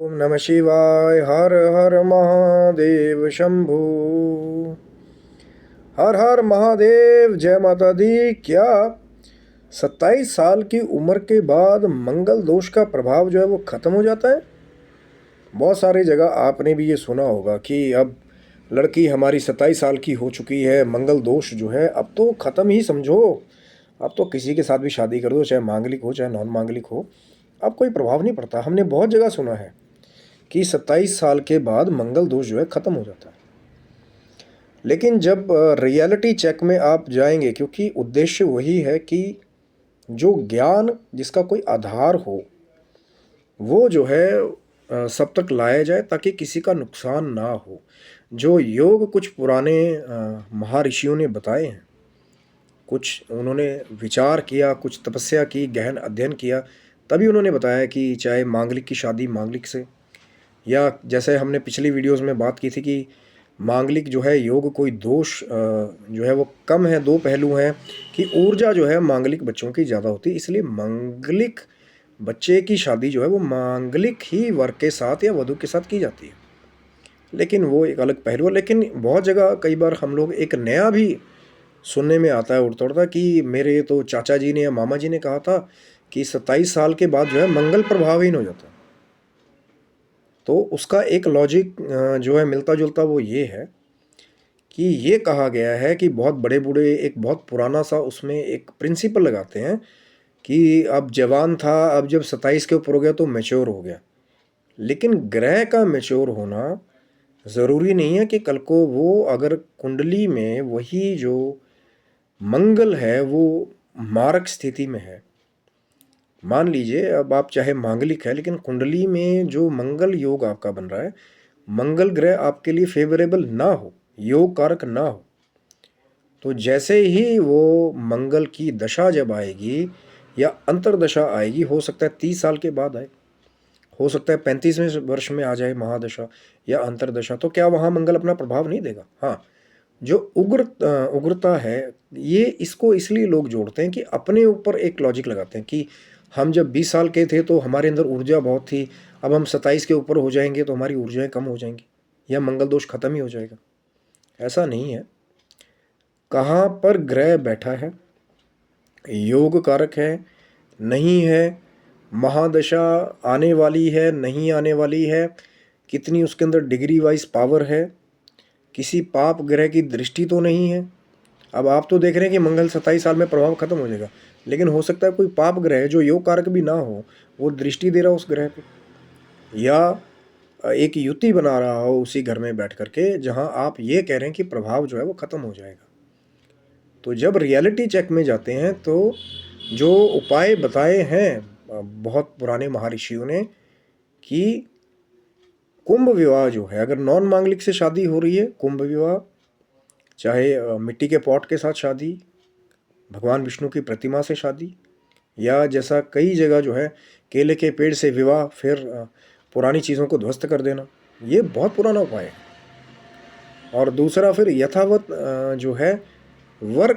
ओम नमः शिवाय। हर हर महादेव शंभू। हर हर महादेव। जय माता दी। क्या 27 साल की उम्र के बाद मंगल दोष का प्रभाव जो है वो खत्म हो जाता है? बहुत सारी जगह आपने भी ये सुना होगा कि अब लड़की हमारी 27 साल की हो चुकी है, मंगल दोष जो है अब तो खत्म ही समझो। अब तो किसी के साथ भी शादी कर दो, चाहे मांगलिक हो चाहे नॉन मांगलिक हो, अब कोई प्रभाव नहीं पड़ता। हमने बहुत जगह सुना है कि 27 साल के बाद मंगल दोष जो है ख़त्म हो जाता है। लेकिन जब रियलिटी चेक में आप जाएंगे, क्योंकि उद्देश्य वही है कि जो ज्ञान जिसका कोई आधार हो वो जो है सब तक लाया जाए ताकि किसी का नुकसान ना हो। जो योग कुछ पुराने महर्षियों ने बताए हैं, कुछ उन्होंने विचार किया, कुछ तपस्या की, गहन अध्ययन किया, तभी उन्होंने बताया कि चाहे मांगलिक की शादी मांगलिक से, या जैसे हमने पिछली वीडियोस में बात की थी कि मांगलिक जो है योग कोई दोष जो है वो कम है। दो पहलू हैं कि ऊर्जा जो है मांगलिक बच्चों की ज़्यादा होती है, इसलिए मांगलिक बच्चे की शादी जो है वो मांगलिक ही वर के साथ या वधु के साथ की जाती है। लेकिन वो एक अलग पहलू है। लेकिन बहुत जगह कई बार हम लोग एक नया भी सुनने में आता है उड़ता उड़ता कि मेरे तो चाचा जी ने या मामा जी ने कहा था कि 27 साल के बाद जो है मंगल प्रभावहीन हो जाता है। तो उसका एक लॉजिक जो है मिलता जुलता वो ये है कि ये कहा गया है कि बहुत बड़े बूढ़े एक बहुत पुराना सा उसमें एक प्रिंसिपल लगाते हैं कि अब जवान था, अब जब 27 के ऊपर हो गया तो मैच्योर हो गया। लेकिन ग्रह का मैच्योर होना ज़रूरी नहीं है कि कल को वो अगर कुंडली में वही जो मंगल है वो मारक स्थिति में है। मान लीजिए अब आप चाहे मांगलिक है लेकिन कुंडली में जो मंगल योग आपका बन रहा है, मंगल ग्रह आपके लिए फेवरेबल ना हो, योग कारक ना हो, तो जैसे ही वो मंगल की दशा जब आएगी या अंतरदशा आएगी, हो सकता है 30 साल के बाद आए, हो सकता है 35वें वर्ष में आ जाए महादशा या अंतरदशा, तो क्या वहाँ मंगल अपना प्रभाव नहीं देगा? हाँ, जो उग्रता है, ये इसको इसलिए लोग जोड़ते हैं कि अपने ऊपर एक लॉजिक लगाते हैं कि हम जब 20 साल के थे तो हमारे अंदर ऊर्जा बहुत थी, अब हम 27 के ऊपर हो जाएंगे तो हमारी ऊर्जाएं कम हो जाएंगी या मंगल दोष खत्म ही हो जाएगा। ऐसा नहीं है। कहाँ पर ग्रह बैठा है, योग कारक है नहीं है, महादशा आने वाली है नहीं आने वाली है, कितनी उसके अंदर डिग्री वाइज पावर है, किसी पाप ग्रह की दृष्टि तो नहीं है। अब आप तो देख रहे हैं कि मंगल 27 साल में प्रभाव खत्म हो जाएगा, लेकिन हो सकता है कोई पाप ग्रह जो योग कारक भी ना हो वो दृष्टि दे रहा हो उस ग्रह पे, या एक युति बना रहा हो उसी घर में बैठ करके जहां आप ये कह रहे हैं कि प्रभाव जो है वो खत्म हो जाएगा। तो जब रियलिटी चेक में जाते हैं तो जो उपाय बताए हैं बहुत पुराने महर्षियों ने कि कुंभ विवाह जो है, अगर नॉन मांगलिक से शादी हो रही है, कुंभ विवाह, चाहे मिट्टी के पॉट के साथ शादी, भगवान विष्णु की प्रतिमा से शादी, या जैसा कई जगह जो है केले के पेड़ से विवाह, फिर पुरानी चीज़ों को ध्वस्त कर देना, ये बहुत पुराना उपाय है। और दूसरा फिर यथावत जो है वर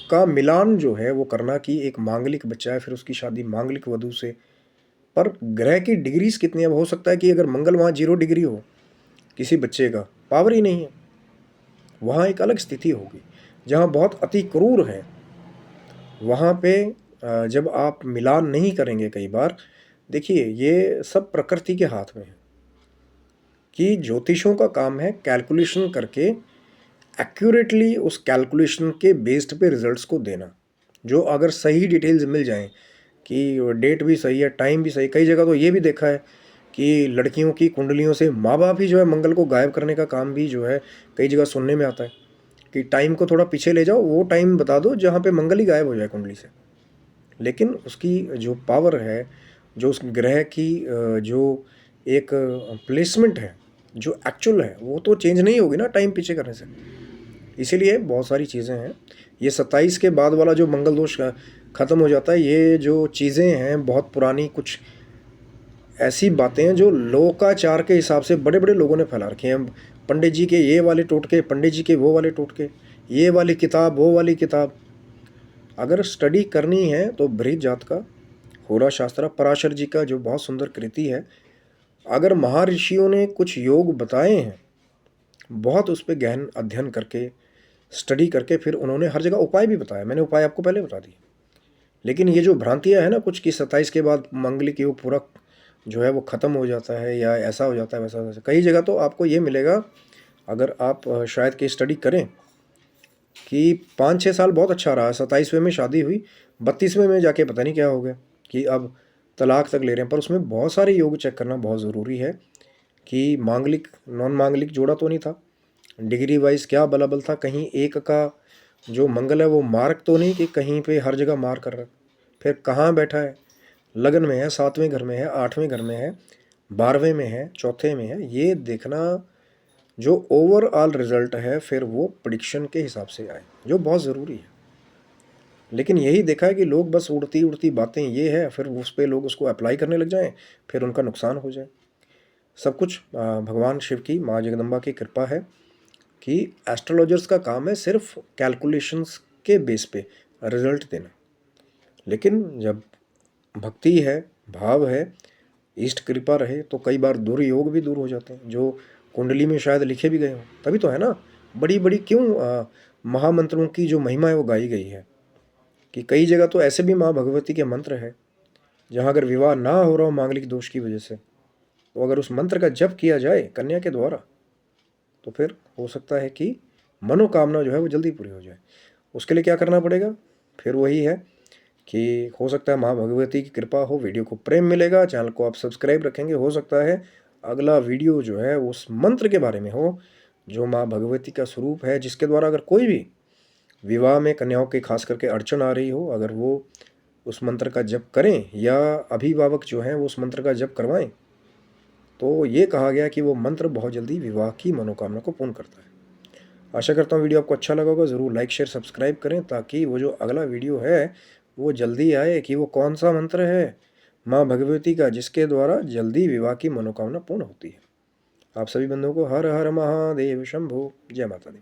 का मिलान जो है वो करना कि एक मांगलिक बच्चा है फिर उसकी शादी मांगलिक वधु से। पर ग्रह की डिग्रीज कितनी है? अब हो सकता है कि अगर मंगल वहाँ 0 डिग्री हो, किसी बच्चे का पावर ही नहीं है, वहाँ एक अलग स्थिति होगी। जहाँ बहुत अति क्रूर है वहाँ पे जब आप मिलान नहीं करेंगे, कई बार देखिए ये सब प्रकृति के हाथ में है कि ज्योतिषों का काम है कैलकुलेशन करके एक्यूरेटली उस कैलकुलेशन के बेस्ड पे रिजल्ट्स को देना। जो अगर सही डिटेल्स मिल जाएं कि डेट भी सही है, टाइम भी सही, कई जगह तो ये भी देखा है कि लड़कियों की कुंडलियों से माँ बाप ही जो है मंगल को गायब करने का काम भी जो है कई जगह सुनने में आता है कि टाइम को थोड़ा पीछे ले जाओ, वो टाइम बता दो जहाँ पे मंगल ही गायब हो जाए कुंडली से। लेकिन उसकी जो पावर है, जो उस ग्रह की जो एक प्लेसमेंट है, जो एक्चुअल है, वो तो चेंज नहीं होगी ना टाइम पीछे करने से। इसीलिए बहुत सारी चीज़ें हैं। ये 27 के बाद वाला जो मंगल दोष ख़त्म हो जाता है, ये जो चीज़ें हैं बहुत पुरानी, कुछ ऐसी बातें हैं जो लोकाचार के हिसाब से बड़े बड़े लोगों ने फैला रखे हैं। पंडित जी के ये वाले टोटके, पंडित जी के वो वाले टोटके, ये वाली किताब वो वाली किताब। अगर स्टडी करनी है तो बृहत जात का होरा शास्त्र, पराशर जी का जो बहुत सुंदर कृति है, अगर महर्षियों ने कुछ योग बताए हैं, बहुत उस पर गहन अध्ययन करके, स्टडी करके, फिर उन्होंने हर जगह उपाय भी बताया। मैंने उपाय आपको पहले बता दिए। लेकिन ये जो भ्रांतियाँ हैं ना कुछ कि 27 के बाद मांगलिक योग पूरा जो है वो ख़त्म हो जाता है, या ऐसा हो जाता है, वैसा हो जाता है। कई जगह तो आपको ये मिलेगा, अगर आप शायद की स्टडी करें, कि 5-6 साल बहुत अच्छा रहा, 27वें में शादी हुई, 32वें में जाके पता नहीं क्या हो गया कि अब तलाक तक ले रहे हैं। पर उसमें बहुत सारे योग चेक करना बहुत ज़रूरी है कि मांगलिक नॉन मांगलिक जोड़ा तो नहीं था, डिग्री वाइज क्या बलाबल था, कहीं एक का जो मंगल है वो मार्क तो नहीं कि कहीं पे हर जगह मार कर रहा है, फिर कहाँ बैठा है, लगन में है, 7वें घर में है, 8वें घर में है, 12वें में है, चौथे में है, ये देखना जो ओवरऑल रिजल्ट है फिर वो प्रिडिक्शन के हिसाब से आए, जो बहुत ज़रूरी है। लेकिन यही देखा है कि लोग बस उड़ती उड़ती बातें ये है, फिर उस पर लोग उसको अप्लाई करने लग जाएं, फिर उनका नुकसान हो जाए। सब कुछ भगवान शिव की, माँ जगदम्बा की कृपा है कि एस्ट्रोलॉजर्स का काम है सिर्फ कैलकुलेशंस के बेस पे रिजल्ट देना। लेकिन जब भक्ति है, भाव है, इष्ट कृपा रहे, तो कई बार दुर्योग भी दूर हो जाते हैं, जो कुंडली में शायद लिखे भी गए हों। तभी तो है ना, बड़ी बड़ी क्यों महामंत्रों की जो महिमा है वो गाई गई है, कि कई जगह तो ऐसे भी माँ भगवती के मंत्र है जहाँ अगर विवाह ना हो रहा हो मांगलिक दोष की वजह से, तो अगर उस मंत्र का जप किया जाए कन्या के द्वारा, तो फिर हो सकता है कि मनोकामना जो है वो जल्दी पूरी हो जाए। उसके लिए क्या करना पड़ेगा, फिर वही है कि हो सकता है माँ भगवती की कृपा हो, वीडियो को प्रेम मिलेगा, चैनल को आप सब्सक्राइब रखेंगे, हो सकता है अगला वीडियो जो है उस मंत्र के बारे में हो जो माँ भगवती का स्वरूप है, जिसके द्वारा अगर कोई भी विवाह में कन्याओं के खास करके अड़चन आ रही हो, अगर वो उस मंत्र का जप करें या अभिभावक जो हैं वो उस मंत्र का जप करवाएं, तो ये कहा गया कि वो मंत्र बहुत जल्दी विवाह की मनोकामना को पूर्ण करता है। आशा करता हूँ वीडियो आपको अच्छा लगा होगा। ज़रूर लाइक शेयर सब्सक्राइब करें ताकि वो जो अगला वीडियो है वो जल्दी आए कि वो कौन सा मंत्र है माँ भगवती का जिसके द्वारा जल्दी विवाह की मनोकामना पूर्ण होती है। आप सभी बंधुओं को हर हर महादेव शंभो, जय माता दी।